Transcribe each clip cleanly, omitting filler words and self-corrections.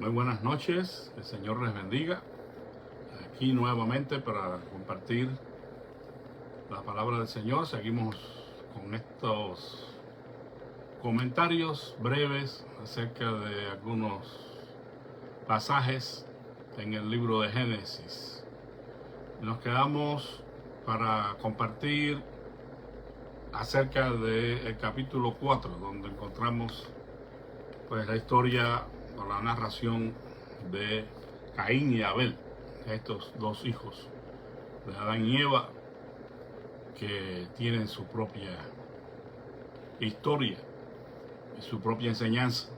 Muy buenas noches, el Señor les bendiga. Aquí nuevamente para compartir la palabra del Señor. Seguimos con estos comentarios breves acerca de algunos pasajes en el libro de Génesis. Nos quedamos para compartir acerca del capítulo 4, donde encontramos pues la historia o la narración de Caín y Abel, estos dos hijos de Adán y Eva, que tienen su propia historia y su propia enseñanza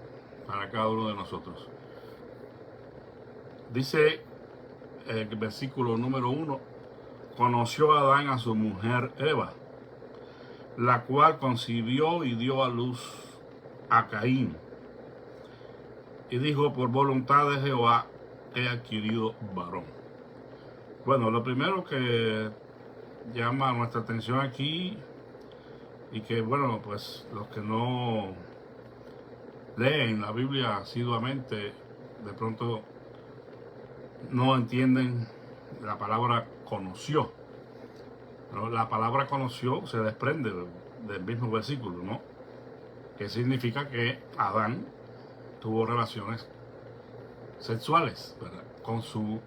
para cada uno de nosotros. Dice el versículo número 1: conoció Adán a su mujer Eva, la cual concibió y dio a luz a Caín, y dijo: por voluntad de Jehová he adquirido varón. Bueno, lo primero que llama nuestra atención aquí, y que bueno, pues los que no leen la Biblia asiduamente de pronto no entienden la palabra conoció. Pero la palabra conoció se desprende del mismo versículo, ¿no? Que significa que Adán tuvo relaciones sexuales, ¿verdad?, con su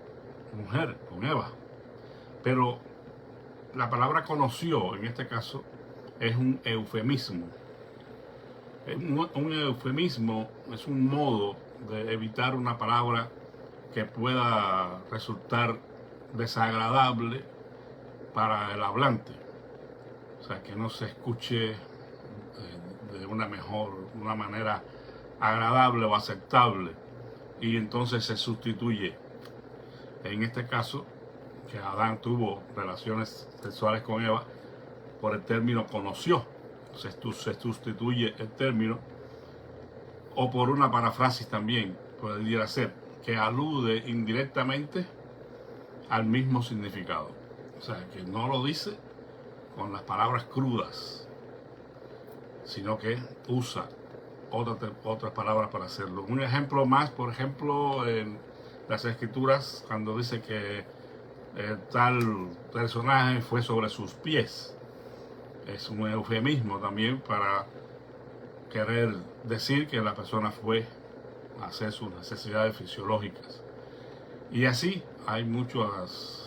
mujer, con Eva. Pero la palabra conoció en este caso es un eufemismo. Un eufemismo es un modo de evitar una palabra que pueda resultar desagradable para el hablante. O sea, que no se escuche de una manera agradable o aceptable, y entonces se sustituye. En este caso, que Adán tuvo relaciones sexuales con Eva, por el término conoció, se sustituye el término, o por una paráfrasis también podría ser, que alude indirectamente al mismo significado. O sea, que no lo dice con las palabras crudas, sino que usa otras palabras para hacerlo. Un ejemplo más, por ejemplo, en las escrituras, cuando dice que tal personaje fue sobre sus pies, es un eufemismo también para querer decir que la persona fue a hacer sus necesidades fisiológicas. Y así hay muchas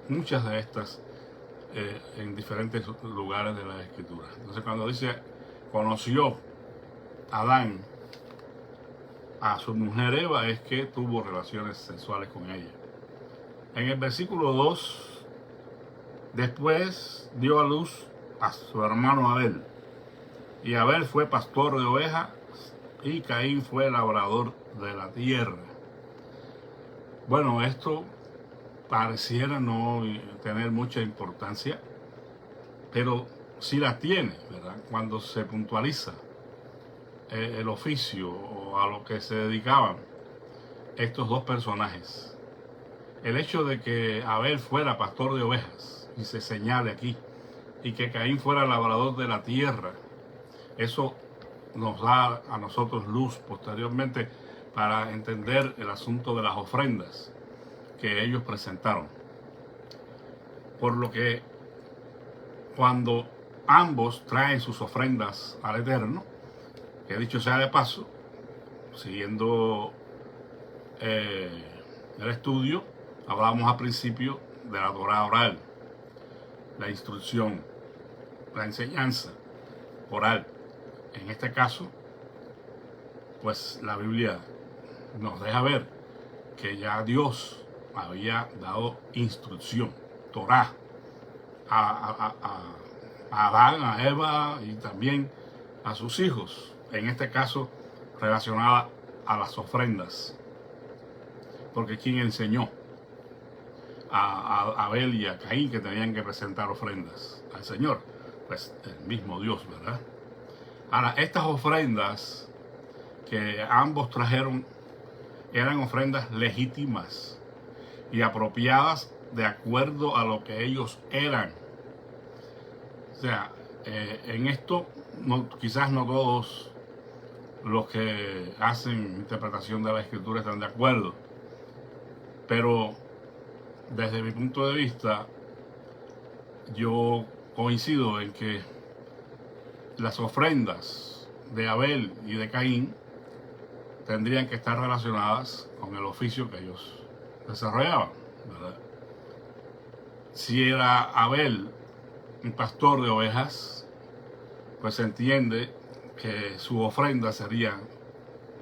de estas en diferentes lugares de la escritura. Entonces, cuando dice conoció Adán a su mujer Eva, es que tuvo relaciones sexuales con ella. En el versículo 2, después dio a luz a su hermano Abel, y Abel fue pastor de ovejas y Caín fue labrador de la tierra. Bueno, esto pareciera no tener mucha importancia, pero sí la tiene, ¿verdad?, cuando se puntualiza el oficio o a lo que se dedicaban estos dos personajes. El hecho de que Abel fuera pastor de ovejas, y se señale aquí, y que Caín fuera labrador de la tierra, eso nos da a nosotros luz posteriormente para entender el asunto de las ofrendas que ellos presentaron. Por lo que cuando ambos traen sus ofrendas al Eterno, que dicho sea de paso, siguiendo el estudio, hablamos al principio de la Torá oral, la instrucción, la enseñanza oral. En este caso, pues la Biblia nos deja ver que ya Dios había dado instrucción, Torá, a Adán, a Eva y también a sus hijos, en este caso relacionada a las ofrendas, porque quien enseñó a Abel y a Caín que tenían que presentar ofrendas al Señor, pues el mismo Dios, ¿verdad? Ahora, estas ofrendas que ambos trajeron eran ofrendas legítimas y apropiadas de acuerdo a lo que ellos eran. O sea, en esto quizás no todos los que hacen interpretación de la Escritura están de acuerdo. Pero desde mi punto de vista, yo coincido en que las ofrendas de Abel y de Caín tendrían que estar relacionadas con el oficio que ellos desarrollaban, ¿verdad? Si era Abel un pastor de ovejas, pues se entiende que su ofrenda sería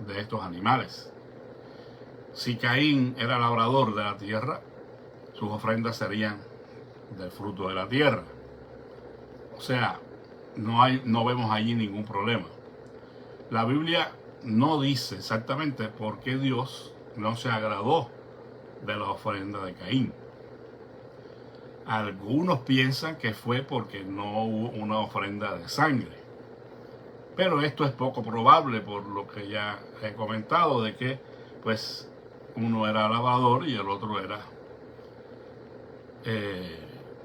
de estos animales. Si Caín era labrador de la tierra, sus ofrendas serían del fruto de la tierra. O sea, no vemos allí ningún problema. La Biblia no dice exactamente por qué Dios no se agradó de la ofrenda de Caín. Algunos piensan que fue porque no hubo una ofrenda de sangre. Pero esto es poco probable por lo que ya he comentado, de que pues uno era labrador y el otro era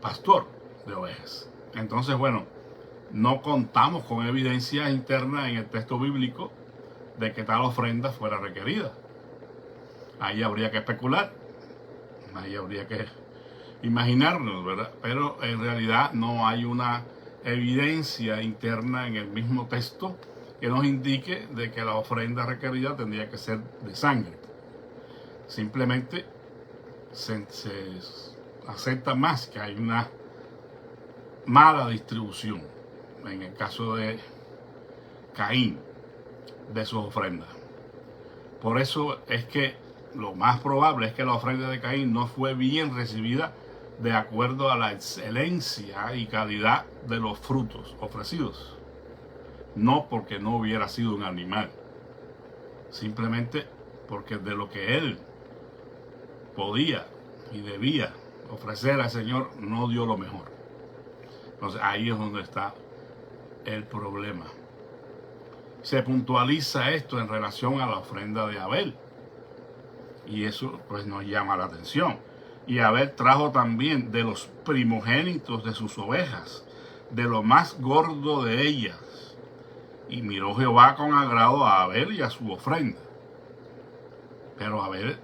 pastor de ovejas. Entonces, bueno, no contamos con evidencia interna en el texto bíblico de que tal ofrenda fuera requerida. Ahí habría que especular, ahí habría que imaginarnos, ¿verdad? Pero en realidad no hay una evidencia interna en el mismo texto que nos indique de que la ofrenda requerida tendría que ser de sangre. Simplemente se acepta más que hay una mala distribución, en el caso de Caín, de sus ofrendas. Por eso es que lo más probable es que la ofrenda de Caín no fue bien recibida de acuerdo a la excelencia y calidad de los frutos ofrecidos. No porque no hubiera sido un animal, simplemente porque de lo que él podía y debía ofrecer al Señor no dio lo mejor. Entonces ahí es donde está el problema. Se puntualiza esto en relación a la ofrenda de Abel, y eso pues nos llama la atención. Y Abel trajo también de los primogénitos de sus ovejas, de lo más gordo de ellas. Y miró Jehová con agrado a Abel y a su ofrenda. Pero Abel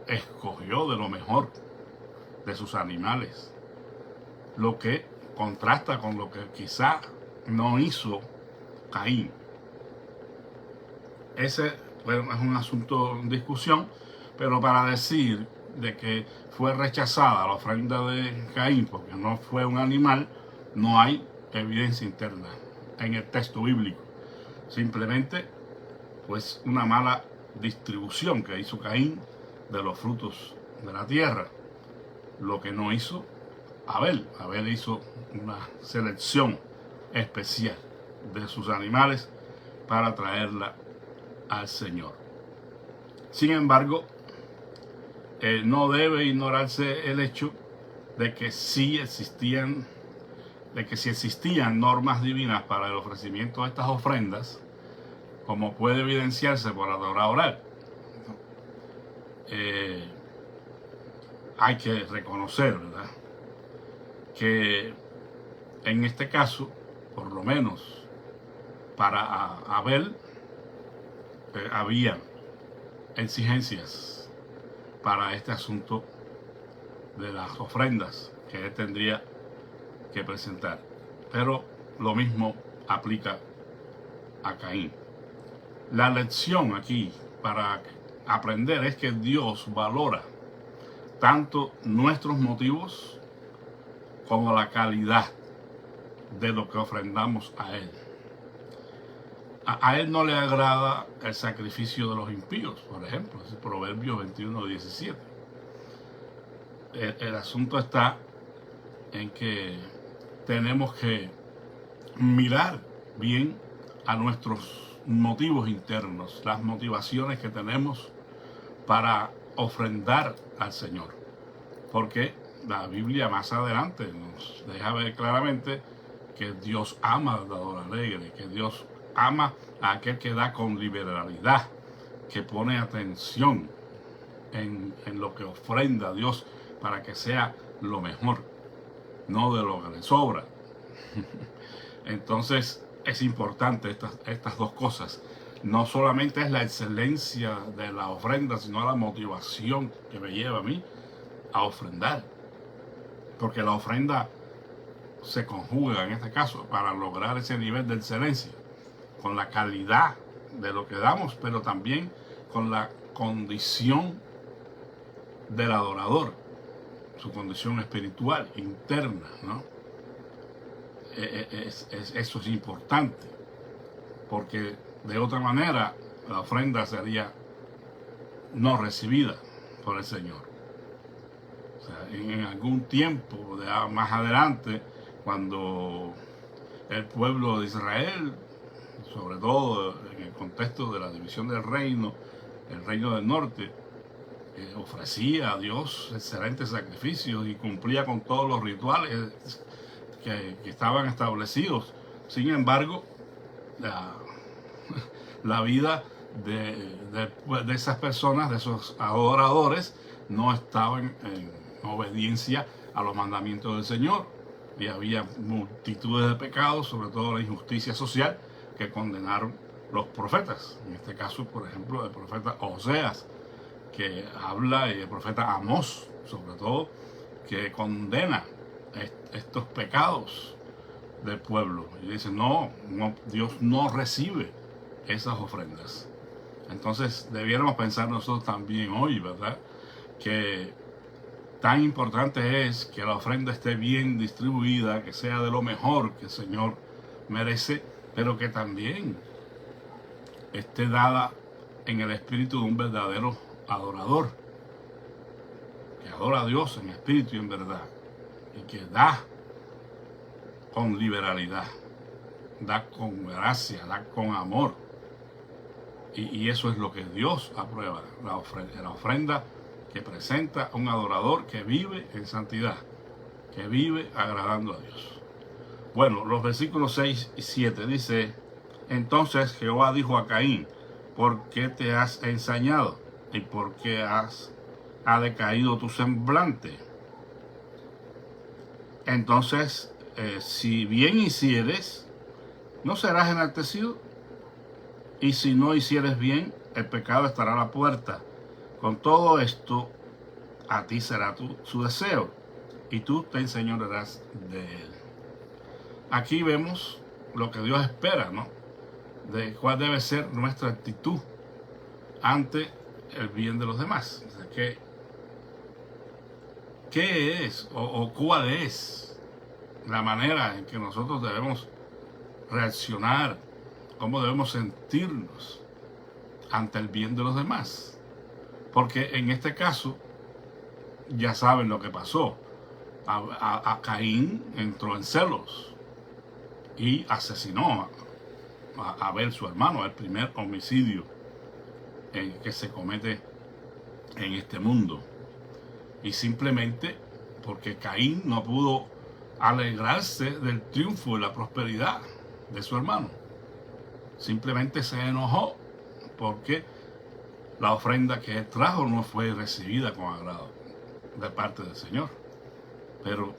escogió de lo mejor de sus animales, lo que contrasta con lo que quizá no hizo Caín. Ese, bueno, es un asunto en discusión, pero para decir de que fue rechazada la ofrenda de Caín porque no fue un animal, no hay evidencia interna en el texto bíblico. Simplemente pues una mala distribución que hizo Caín de los frutos de la tierra, lo que no hizo Abel. Abel hizo una selección especial de sus animales para traerla al Señor. Sin embargo, no debe ignorarse el hecho de que sí existían normas divinas para el ofrecimiento de estas ofrendas, como puede evidenciarse por la Torá oral. Hay que reconocer, ¿verdad?, que en este caso, por lo menos para Abel, había exigencias para este asunto de las ofrendas que él tendría que presentar. Pero lo mismo aplica a Caín. La lección aquí para aprender es que Dios valora tanto nuestros motivos como la calidad de lo que ofrendamos a Él. A Él no le agrada el sacrificio de los impíos, por ejemplo, es el Proverbios 21:17. El asunto está en que tenemos que mirar bien a nuestros motivos internos, las motivaciones que tenemos para ofrendar al Señor. Porque la Biblia más adelante nos deja ver claramente que Dios ama al dador alegre, que Dios ama a aquel que da con liberalidad, que pone atención en lo que ofrenda a Dios para que sea lo mejor, no de lo que le sobra. Entonces es importante estas dos cosas, no solamente es la excelencia de la ofrenda, sino la motivación que me lleva a mí a ofrendar. Porque la ofrenda se conjuga en este caso para lograr ese nivel de excelencia, con la calidad de lo que damos, pero también con la condición del adorador, su condición espiritual, interna, ¿no? Eso es importante, porque de otra manera la ofrenda sería no recibida por el Señor. O sea, en algún tiempo más adelante, cuando el pueblo de Israel, sobre todo en el contexto de la división del reino, el reino del norte, ofrecía a Dios excelentes sacrificios y cumplía con todos los rituales que estaban establecidos. Sin embargo, la vida de esas personas, de esos adoradores, no estaban en obediencia a los mandamientos del Señor. Y había multitudes de pecados, sobre todo la injusticia social, que condenaron los profetas. En este caso, por ejemplo, el profeta Oseas, que habla, y el profeta Amós, sobre todo, que condena estos pecados del pueblo. Y dice, no, Dios no recibe esas ofrendas. Entonces, debiéramos pensar nosotros también hoy, ¿verdad?, que tan importante es que la ofrenda esté bien distribuida, que sea de lo mejor que el Señor merece, pero que también esté dada en el espíritu de un verdadero adorador, que adora a Dios en espíritu y en verdad, y que da con liberalidad, da con gracia, da con amor. Y eso es lo que Dios aprueba, la ofrenda que presenta un adorador que vive en santidad, que vive agradando a Dios. Bueno, los versículos 6 y 7 dice, entonces Jehová dijo a Caín, ¿por qué te has ensañado? ¿Y por qué ha decaído tu semblante? Entonces, si bien hicieres, ¿no serás enaltecido? Y si no hicieres bien, el pecado estará a la puerta. Con todo esto, a ti será su deseo, y tú te enseñorearás de él. Aquí vemos lo que Dios espera, ¿no?, de cuál debe ser nuestra actitud ante el bien de los demás. O sea, ¿qué es o cuál es la manera en que nosotros debemos reaccionar, cómo debemos sentirnos ante el bien de los demás? Porque en este caso, ya saben lo que pasó. A Caín entró en celos y asesinó a Abel, su hermano, el primer homicidio que se comete en este mundo. Y simplemente porque Caín no pudo alegrarse del triunfo y la prosperidad de su hermano. Simplemente se enojó porque la ofrenda que él trajo no fue recibida con agrado de parte del Señor. Pero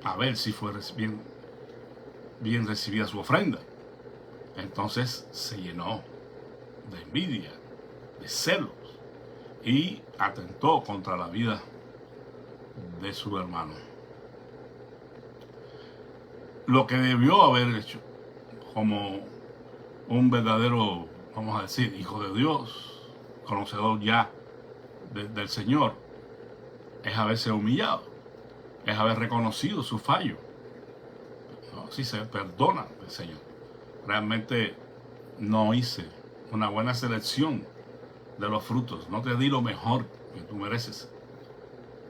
Abel sí fue bien recibida su ofrenda. Entonces se llenó de envidia, de celos, y atentó contra la vida de su hermano. Lo que debió haber hecho como un verdadero, vamos a decir, hijo de Dios, conocedor ya del Señor, es haberse humillado, es haber reconocido su fallo. ¿No? Si se perdona el Señor. Realmente no hice una buena selección de los frutos, no te di lo mejor que tú mereces.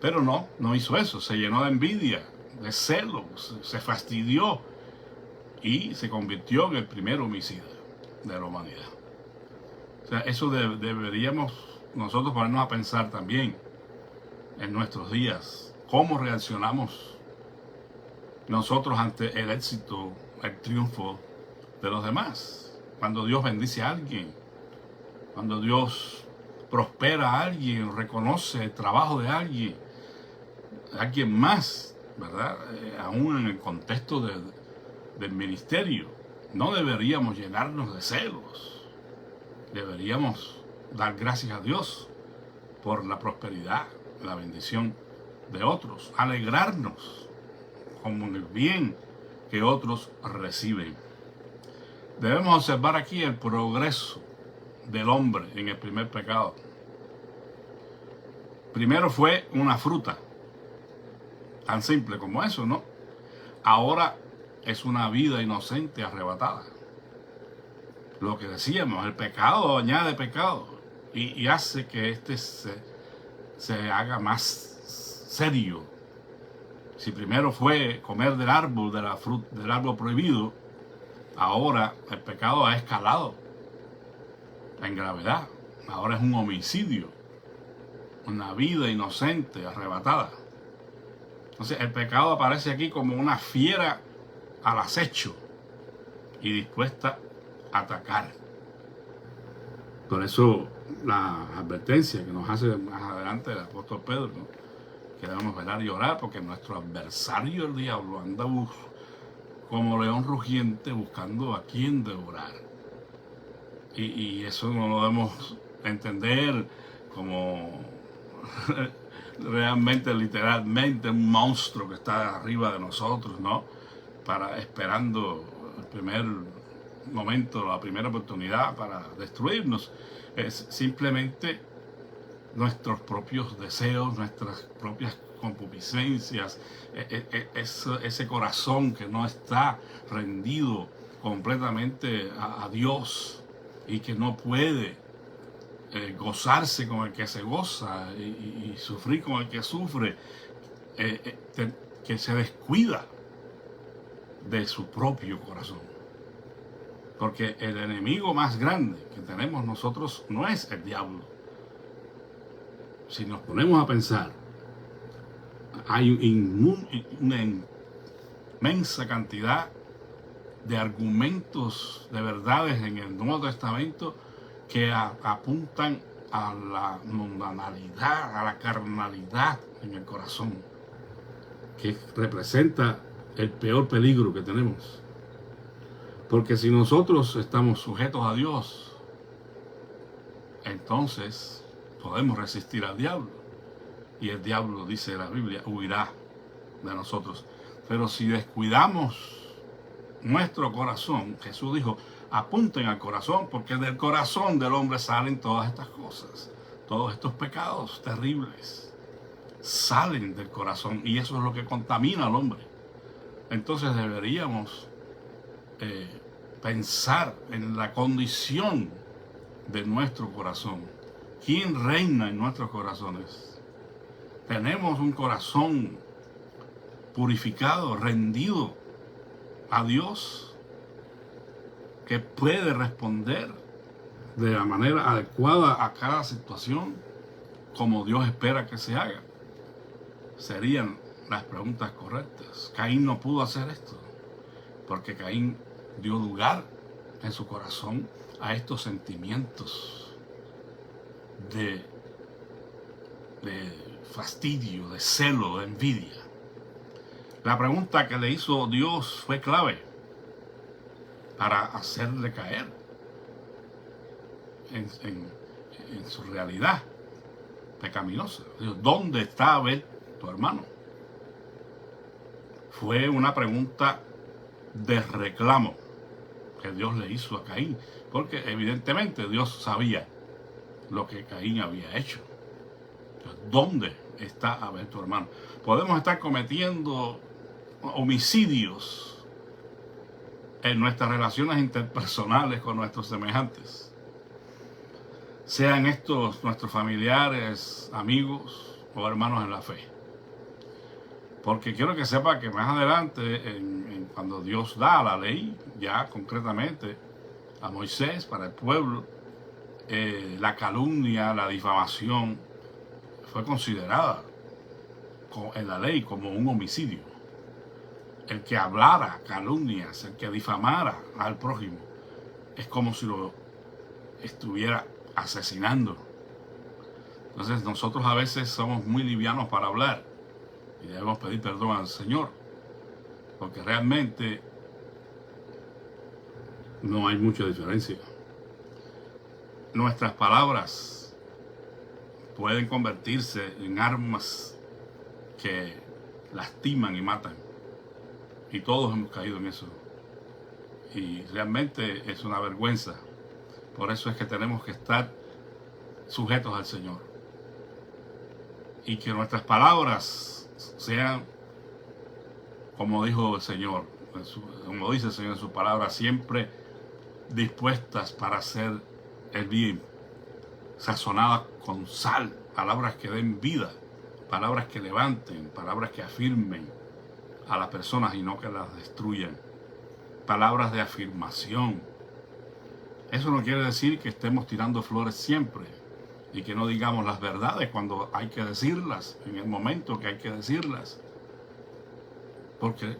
Pero no hizo eso, se llenó de envidia, de celos, se fastidió y se convirtió en el primer homicida de la humanidad. O sea, eso deberíamos nosotros ponernos a pensar también en nuestros días. ¿Cómo reaccionamos nosotros ante el éxito, el triunfo de los demás? Cuando Dios bendice a alguien, cuando Dios prospera a alguien, reconoce el trabajo de alguien más, ¿verdad? Aún en el contexto del ministerio, no deberíamos llenarnos de celos, deberíamos dar gracias a Dios por la prosperidad, la bendición de otros, alegrarnos con el bien que otros reciben. Debemos observar aquí el progreso del hombre en el primer pecado. Primero fue una fruta, tan simple como eso, ¿no? Ahora es una vida inocente arrebatada. Lo que decíamos, el pecado añade pecado y hace que este se haga más serio. Si primero fue comer del árbol, del árbol prohibido, ahora el pecado ha escalado en gravedad. Ahora es un homicidio, una vida inocente arrebatada. Entonces el pecado aparece aquí como una fiera al acecho y dispuesta a atacar. Por eso la advertencia que nos hace más adelante el apóstol Pedro, ¿no? Que debemos velar y orar porque nuestro adversario, el diablo, anda como león rugiente buscando a quien devorar. Y eso no lo debemos entender como realmente, literalmente, un monstruo que está arriba de nosotros, ¿no? Esperando el primer momento, la primera oportunidad para destruirnos. Es simplemente nuestros propios deseos, nuestras propias concupiscencias, ese corazón que no está rendido completamente a Dios y que no puede gozarse con el que se goza y sufrir con el que sufre, que se descuida de su propio corazón. Porque el enemigo más grande que tenemos nosotros no es el diablo. Si nos ponemos a pensar, hay una inmensa cantidad de argumentos, de verdades en el Nuevo Testamento que apuntan a la mundanalidad, a la carnalidad en el corazón, que representa el peor peligro que tenemos. Porque si nosotros estamos sujetos a Dios, entonces podemos resistir al diablo. Y el diablo, dice la Biblia, huirá de nosotros. Pero si descuidamos nuestro corazón, Jesús dijo, apunten al corazón, porque del corazón del hombre salen todas estas cosas. Todos estos pecados terribles salen del corazón y eso es lo que contamina al hombre. Entonces deberíamos pensar en la condición de nuestro corazón. ¿Quién reina en nuestros corazones? Tenemos un corazón purificado, rendido a Dios, que puede responder de la manera adecuada a cada situación como Dios espera que se haga. Serían las preguntas correctas. Caín no pudo hacer esto porque Caín dio lugar en su corazón a estos sentimientos de fastidio, de celo, de envidia. La pregunta que le hizo Dios fue clave para hacerle caer en su realidad pecaminosa. ¿Dónde está Abel, tu hermano? Fue una pregunta de reclamo que Dios le hizo a Caín, porque evidentemente Dios sabía lo que Caín había hecho. Entonces, ¿dónde está Abel, tu hermano? Podemos estar cometiendo homicidios en nuestras relaciones interpersonales con nuestros semejantes, sean estos nuestros familiares, amigos o hermanos en la fe. Porque quiero que sepa que más adelante, cuando Dios da la ley, ya concretamente a Moisés para el pueblo, la calumnia, la difamación fue considerada en la ley como un homicidio. El que hablara calumnias, el que difamara al prójimo, es como si lo estuviera asesinando. Entonces nosotros a veces somos muy livianos para hablar y debemos pedir perdón al Señor, porque realmente no hay mucha diferencia. nuestras palabras pueden convertirse en armas que lastiman y matan. Y todos hemos caído en eso. Y realmente es una vergüenza. Por eso es que tenemos que estar sujetos al Señor. Y que nuestras palabras sean, como dijo el Señor, como dice el Señor en su palabra, siempre dispuestas para hacer el bien, sazonadas con sal, palabras que den vida, palabras que levanten, palabras que afirmen a las personas y no que las destruyan, palabras de afirmación. Eso no quiere decir que estemos tirando flores siempre y que no digamos las verdades cuando hay que decirlas, en el momento que hay que decirlas, porque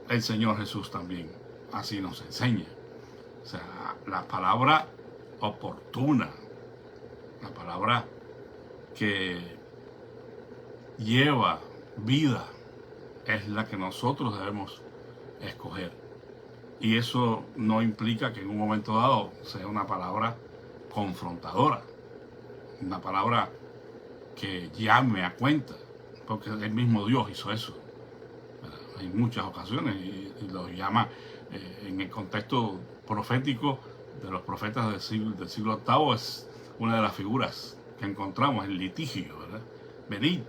el Señor Jesús también así nos enseña. O sea, la palabra oportuna, la palabra que lleva vida, es la que nosotros debemos escoger. Y eso no implica que en un momento dado sea una palabra confrontadora, una palabra que llame a cuenta, porque el mismo Dios hizo eso. En muchas ocasiones y lo llama en el contexto profético de los profetas del siglo VIII. Es una de las figuras que encontramos, el litigio, ¿verdad? Venid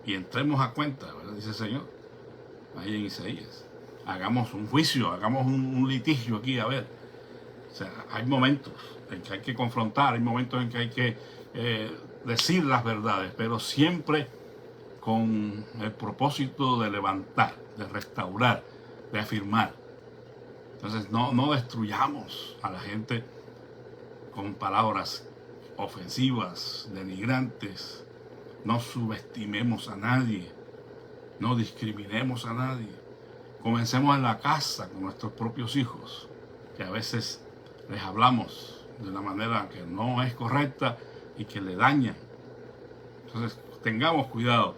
y entremos a cuenta, ¿verdad? Dice el Señor ahí en Isaías. Hagamos un juicio, hagamos un litigio aquí, a ver. O sea, hay momentos en que hay que confrontar, hay momentos en que hay que decir las verdades, pero siempre con el propósito de levantar, de restaurar, de afirmar. Entonces no destruyamos a la gente con palabras ofensivas, denigrantes. No subestimemos a nadie, no discriminemos a nadie. Comencemos en la casa con nuestros propios hijos, que a veces les hablamos de una manera que no es correcta y que le dañan. Entonces tengamos cuidado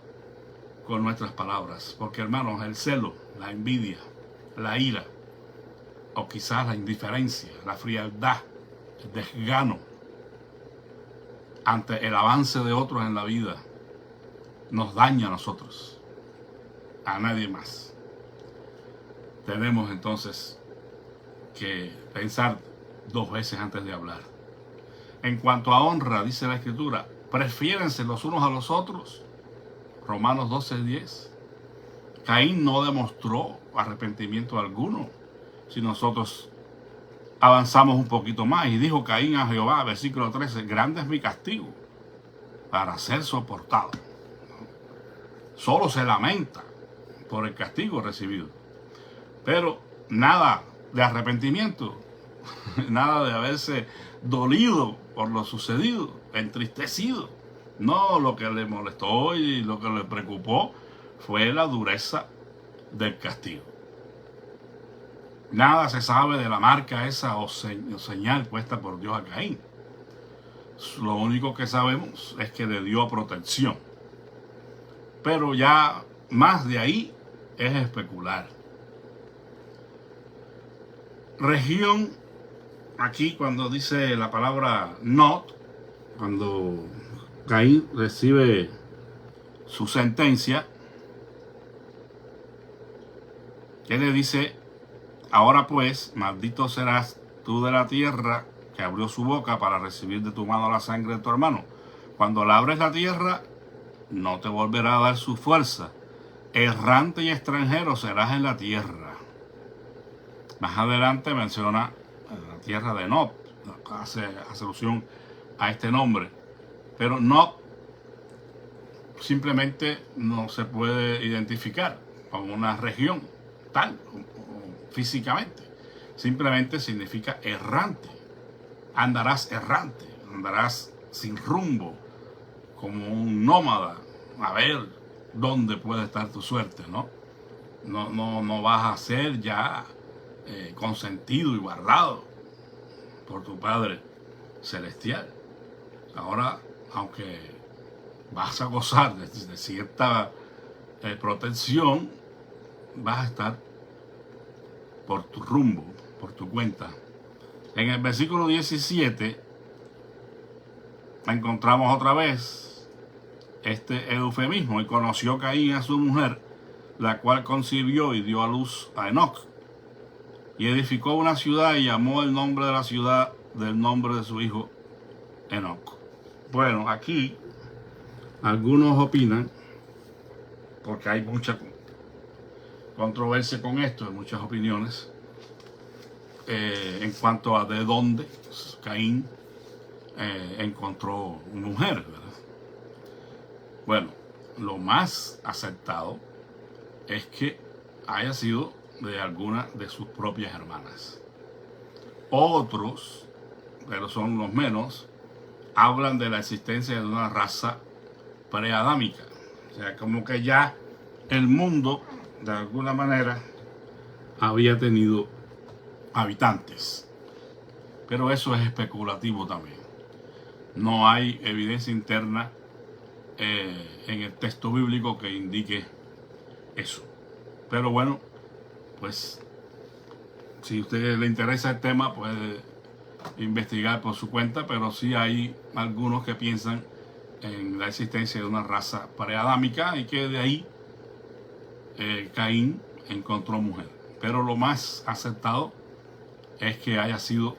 con nuestras palabras, porque hermanos, el celo, la envidia, la ira, o quizás la indiferencia, la frialdad, el desgano ante el avance de otros en la vida, nos daña a nosotros, a nadie más. Tenemos entonces que pensar dos veces antes de hablar. En cuanto a honra, dice la Escritura, prefiérense los unos a los otros. Romanos 12:10. Caín no demostró arrepentimiento alguno. Si nosotros avanzamos un poquito más, y dijo Caín a Jehová, versículo 13, grande es mi castigo para ser soportado. Solo se lamenta por el castigo recibido, pero nada de arrepentimiento, nada de haberse dolido por lo sucedido, entristecido. No, lo que le molestó y lo que le preocupó fue la dureza del castigo. Nada se sabe de la marca esa o señal puesta por Dios a Caín. Lo único que sabemos es que le dio protección. Pero ya más de ahí es especular. Región, aquí cuando dice la palabra not, cuando Caín recibe su sentencia, que le dice, ahora pues, maldito serás tú de la tierra que abrió su boca para recibir de tu mano la sangre de tu hermano. Cuando labres la tierra, no te volverá a dar su fuerza. Errante y extranjero serás en la tierra. Más adelante menciona la tierra de Nod, hace alusión a este nombre. Pero Nod simplemente no se puede identificar como una región tal, físicamente. Simplemente significa errante. Andarás errante, andarás sin rumbo, como un nómada, a ver dónde puede estar tu suerte, ¿no? No vas a ser ya consentido y guardado por tu Padre Celestial. Ahora, aunque vas a gozar de cierta protección, vas a estar por tu rumbo, por tu cuenta. En el versículo 17 encontramos otra vez este eufemismo: y conoció Caín a su mujer, la cual concibió y dio a luz a Enoc, y edificó una ciudad y llamó el nombre de la ciudad del nombre de su hijo Enoc. Bueno, aquí algunos opinan, porque hay mucha controversia con esto, hay muchas opiniones en cuanto a de dónde Caín encontró mujer, ¿verdad? Bueno, lo más aceptado es que haya sido de alguna de sus propias hermanas. Otros, pero son los menos, hablan de la existencia de una raza preadámica. O sea, como que ya el mundo, de alguna manera, había tenido habitantes. Pero eso es especulativo también. No hay evidencia interna en el texto bíblico que indique eso. Pero bueno, pues si a usted le interesa el tema, puede investigar por su cuenta, pero sí hay algunos que piensan en la existencia de una raza preadámica y que de ahí Caín encontró mujer. Pero lo más aceptado es que haya sido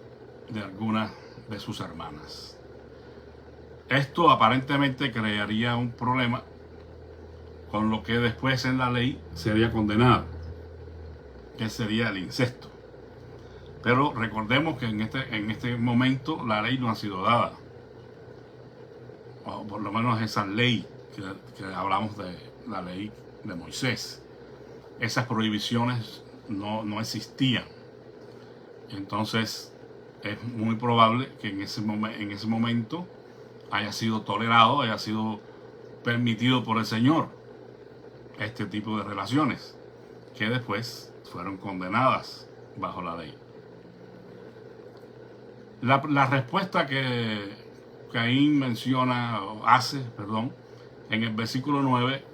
de alguna de sus hermanas. Esto aparentemente crearía un problema con lo que después en la ley sería condenado, que sería el incesto. Pero recordemos que en este momento la ley no ha sido dada, o por lo menos esa ley que hablamos de la ley de Moisés. Esas prohibiciones no existían. Entonces es muy probable que en ese momento haya sido tolerado, haya sido permitido por el Señor este tipo de relaciones, que después fueron condenadas bajo la ley. La respuesta que Caín menciona, o hace, en el versículo 9,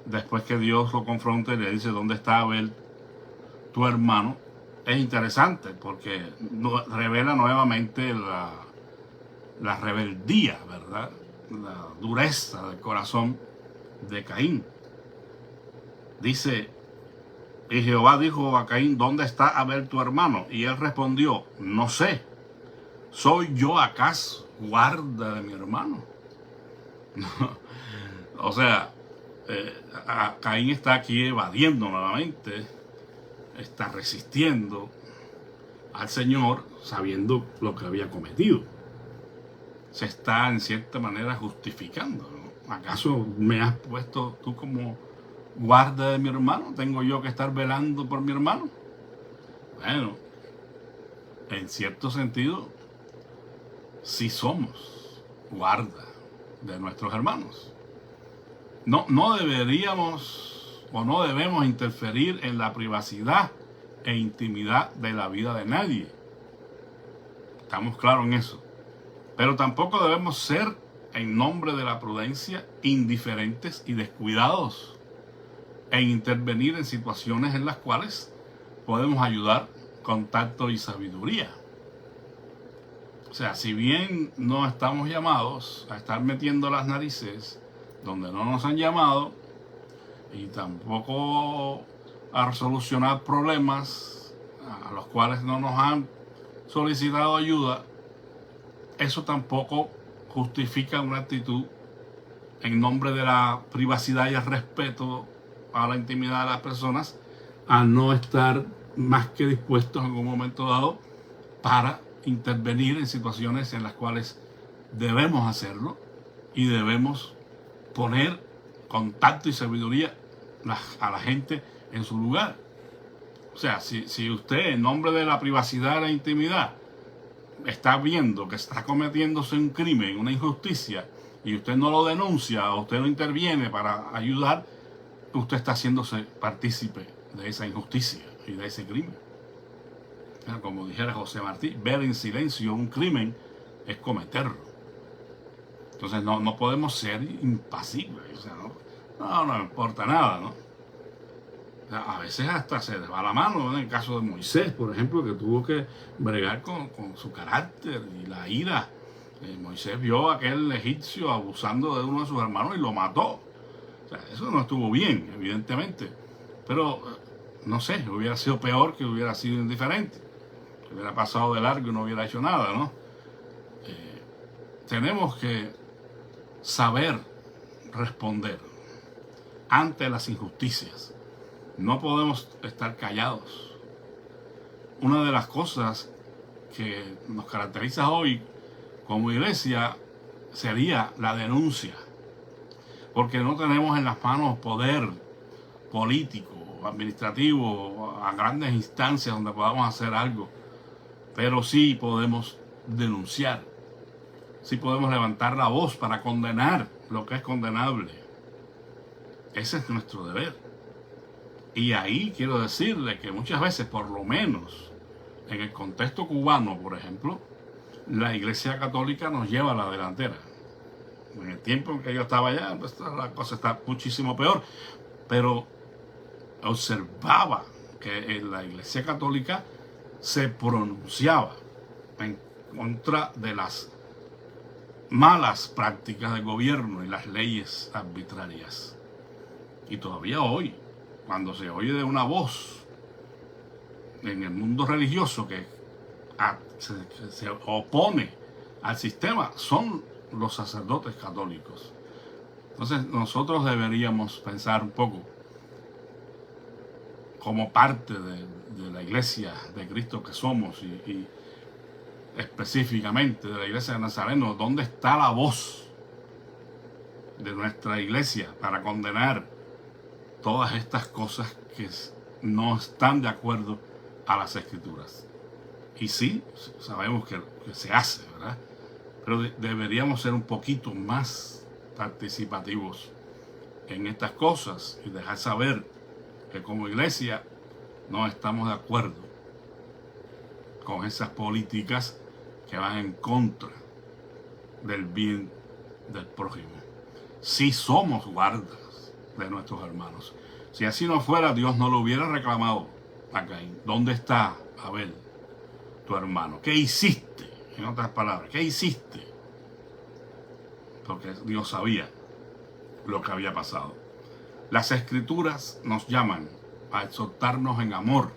después que Dios lo confronta y le dice: ¿dónde está Abel, tu hermano? Es interesante porque revela nuevamente la rebeldía, ¿verdad? La dureza del corazón de Caín. Dice: y Jehová dijo a Caín: ¿dónde está Abel tu hermano? Y él respondió: no sé. ¿Soy yo acaso guarda de mi hermano? O sea, Caín está aquí evadiendo nuevamente, está resistiendo al Señor sabiendo lo que había cometido. Se está en cierta manera justificando, ¿no? ¿Acaso me has puesto tú como guarda de mi hermano? ¿Tengo yo que estar velando por mi hermano? Bueno, en cierto sentido, sí somos guarda de nuestros hermanos. No deberíamos o no debemos interferir en la privacidad e intimidad de la vida de nadie. Estamos claros en eso. Pero tampoco debemos ser, en nombre de la prudencia, indiferentes y descuidados en intervenir en situaciones en las cuales podemos ayudar con tacto y sabiduría. O sea, si bien no estamos llamados a estar metiendo las narices donde no nos han llamado, y tampoco a solucionar problemas a los cuales no nos han solicitado ayuda, eso tampoco justifica una actitud en nombre de la privacidad y el respeto a la intimidad de las personas, a no estar más que dispuestos en un momento dado para intervenir en situaciones en las cuales debemos hacerlo y debemos poner con tacto y sabiduría a la gente en su lugar. O sea, si usted, en nombre de la privacidad y la intimidad, está viendo que está cometiéndose un crimen, una injusticia, y usted no lo denuncia o usted no interviene para ayudar, usted está haciéndose partícipe de esa injusticia y de ese crimen. Como dijera José Martí, ver en silencio un crimen es cometerlo. Entonces no podemos ser impasibles. O sea, no me importa nada, ¿no? O sea, a veces hasta se les va la mano, ¿no? En el caso de Moisés, por ejemplo, que tuvo que bregar con su carácter y la ira Moisés vio a aquel egipcio abusando de uno de sus hermanos y lo mató. O sea, eso no estuvo bien, evidentemente. Pero, no sé, hubiera sido peor que hubiera sido indiferente. Que hubiera pasado de largo y no hubiera hecho nada, ¿no? Tenemos que saber responder ante las injusticias. No podemos estar callados. Una de las cosas que nos caracteriza hoy como iglesia sería la denuncia, porque no tenemos en las manos poder político, administrativo, a grandes instancias donde podamos hacer algo, pero sí podemos denunciar, sí podemos levantar la voz para condenar lo que es condenable. Ese es nuestro deber. Y ahí quiero decirle que muchas veces, por lo menos en el contexto cubano, por ejemplo, la Iglesia Católica nos lleva a la delantera. En el tiempo en que yo estaba allá, pues la cosa está muchísimo peor. Pero observaba que en la Iglesia Católica se pronunciaba en contra de las malas prácticas del gobierno y las leyes arbitrarias. Y todavía hoy, cuando se oye de una voz en el mundo religioso que se opone al sistema, son los sacerdotes católicos. Entonces nosotros deberíamos pensar un poco como parte de la iglesia de Cristo que somos y específicamente de la iglesia de Nazareno, ¿dónde está la voz de nuestra iglesia para condenar todas estas cosas que no están de acuerdo a las escrituras? Y sí, sabemos que se hace, ¿verdad? Pero deberíamos ser un poquito más participativos en estas cosas y dejar saber que como iglesia no estamos de acuerdo con esas políticas que van en contra del bien del prójimo. Si somos guardas de nuestros hermanos. Si así no fuera, Dios no lo hubiera reclamado a Caín. ¿Dónde está Abel, tu hermano? ¿Qué hiciste? En otras palabras, ¿qué hiciste? Porque Dios sabía lo que había pasado. Las escrituras nos llaman a exhortarnos en amor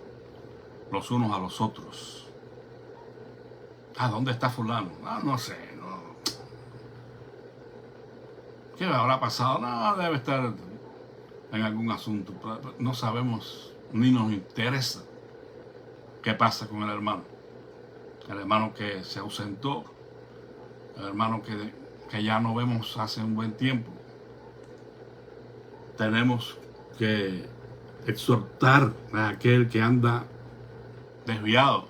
los unos a los otros. ¿Dónde está fulano? No sé, no. ¿Qué habrá pasado? No, debe estar en algún asunto. No sabemos ni nos interesa qué pasa con el hermano. El hermano que se ausentó, el hermano que ya no vemos hace un buen tiempo. Tenemos que exhortar a aquel que anda desviado,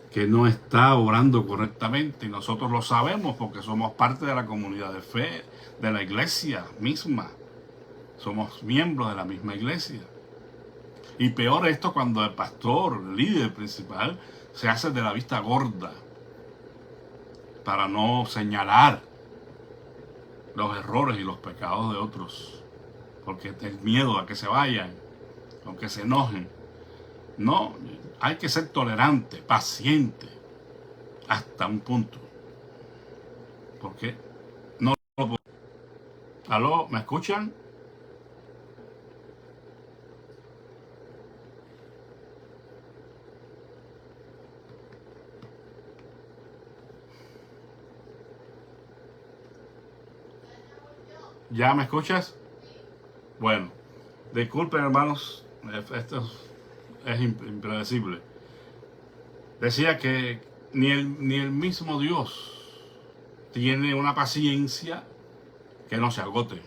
que no está obrando correctamente, y nosotros lo sabemos porque somos parte de la comunidad de fe, de la iglesia misma. Somos miembros de la misma iglesia. Y peor esto cuando el pastor, el líder principal, se hace de la vista gorda para no señalar los errores y los pecados de otros, porque tienen miedo a que se vayan o que se enojen. No, hay que ser tolerante, paciente, hasta un punto. Porque no lo puedo. ¿Aló? ¿Me escuchan? ¿Ya me escuchas? Bueno, disculpen hermanos, esto es impredecible. Decía que ni el mismo Dios tiene una paciencia que no se agote,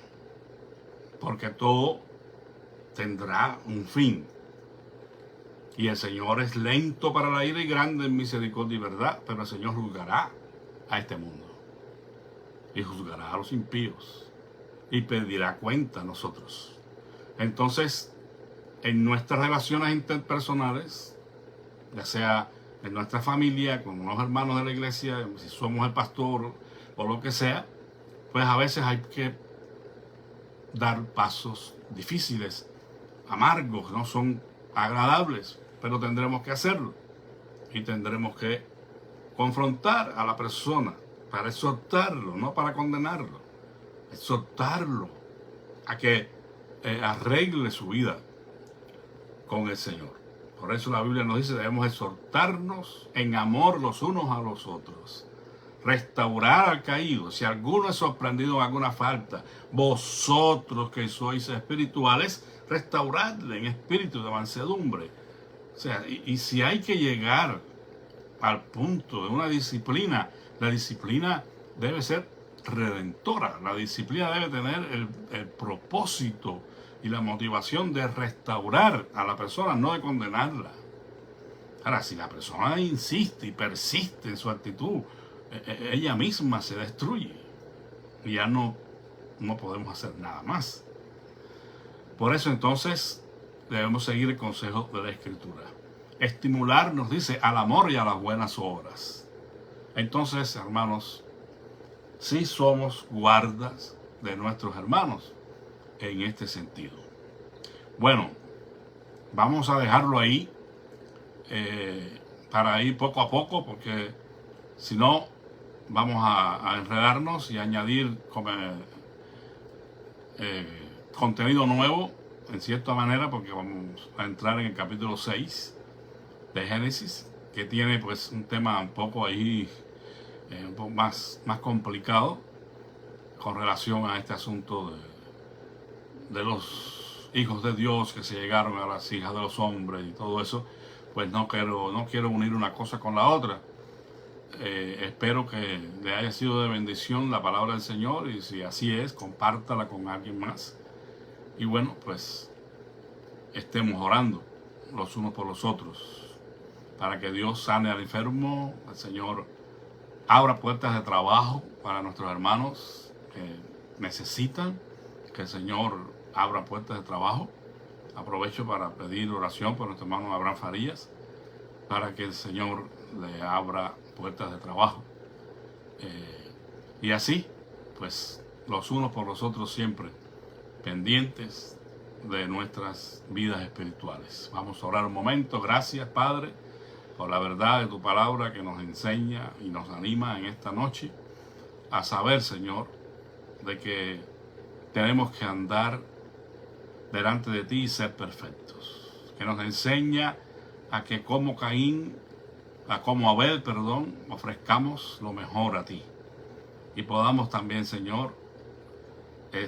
porque todo tendrá un fin. Y el Señor es lento para la ira y grande en misericordia y verdad, pero el Señor juzgará a este mundo y juzgará a los impíos y pedirá cuenta a nosotros. Entonces, en nuestras relaciones interpersonales, ya sea en nuestra familia, con los hermanos de la iglesia, si somos el pastor o lo que sea, pues a veces hay que dar pasos difíciles, amargos, no son agradables, pero tendremos que hacerlo y tendremos que confrontar a la persona, para exhortarlo, no para condenarlo, exhortarlo a que arregle su vida con el Señor. Por eso la Biblia nos dice, debemos exhortarnos en amor los unos a los otros, restaurar al caído. Si alguno es sorprendido en alguna falta, vosotros que sois espirituales, restauradle en espíritu de mansedumbre. O sea, y si hay que llegar al punto de una disciplina, la disciplina debe ser redentora. La disciplina debe tener el propósito y la motivación de restaurar a la persona, no de condenarla. Ahora, si la persona insiste y persiste en su actitud, ella misma se destruye y ya no podemos hacer nada más. Por eso entonces debemos seguir el consejo de la Escritura. Estimularnos, dice, al amor y a las buenas obras. Entonces, hermanos, sí somos guardas de nuestros hermanos en este sentido. Bueno, vamos a dejarlo ahí para ir poco a poco, porque si no vamos a enredarnos y añadir contenido nuevo en cierta manera, porque vamos a entrar en el capítulo 6 de Génesis, que tiene pues un tema un poco ahí un poco más complicado con relación a este asunto de los hijos de Dios que se llegaron a las hijas de los hombres y todo eso. Pues no quiero unir una cosa con la otra. Espero que le haya sido de bendición la palabra del Señor, y si así es, compártala con alguien más. Y bueno, pues estemos orando los unos por los otros para que Dios sane al enfermo, el Señor abra puertas de trabajo para nuestros hermanos que necesitan, que el Señor abra puertas de trabajo. Aprovecho para pedir oración por nuestro hermano Abraham Farías, para que el Señor le abra puertas de trabajo. Y así, pues, los unos por los otros siempre pendientes de nuestras vidas espirituales. Vamos a orar un momento. Gracias, Padre, por la verdad de tu palabra que nos enseña y nos anima en esta noche a saber, Señor, de que tenemos que andar delante de ti y ser perfectos. Que nos enseña a que como Abel, ofrezcamos lo mejor a ti. Y podamos también, Señor,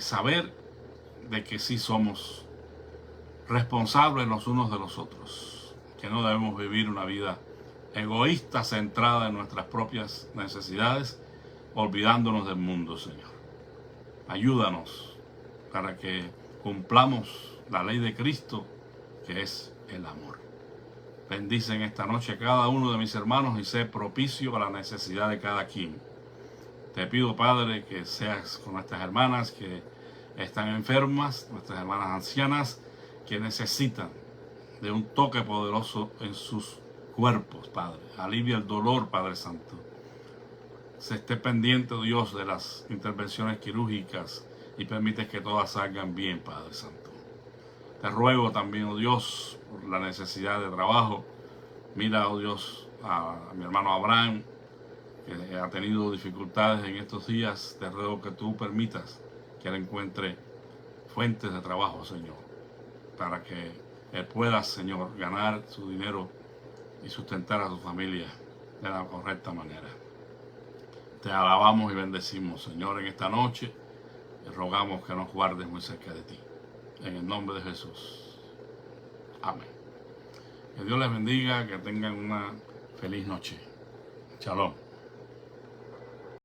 saber de que sí somos responsables los unos de los otros. Que no debemos vivir una vida egoísta, centrada en nuestras propias necesidades, olvidándonos del mundo, Señor. Ayúdanos para que cumplamos la ley de Cristo, que es el amor. Bendice en esta noche a cada uno de mis hermanos y sé propicio a la necesidad de cada quien. Te pido, Padre, que seas con nuestras hermanas que están enfermas, nuestras hermanas ancianas que necesitan de un toque poderoso en sus cuerpos, Padre. Alivia el dolor, Padre Santo. Se esté pendiente, Dios, de las intervenciones quirúrgicas y permite que todas salgan bien, Padre Santo. Te ruego también, oh Dios, por la necesidad de trabajo. Mira, oh Dios, a mi hermano Abraham, que ha tenido dificultades en estos días. Te ruego que tú permitas que él encuentre fuentes de trabajo, Señor, para que él pueda, Señor, ganar su dinero y sustentar a su familia de la correcta manera. Te alabamos y bendecimos, Señor, en esta noche. Y rogamos que nos guardes muy cerca de ti. En el nombre de Jesús. Amén. Que Dios les bendiga, que tengan una feliz noche. Shalom.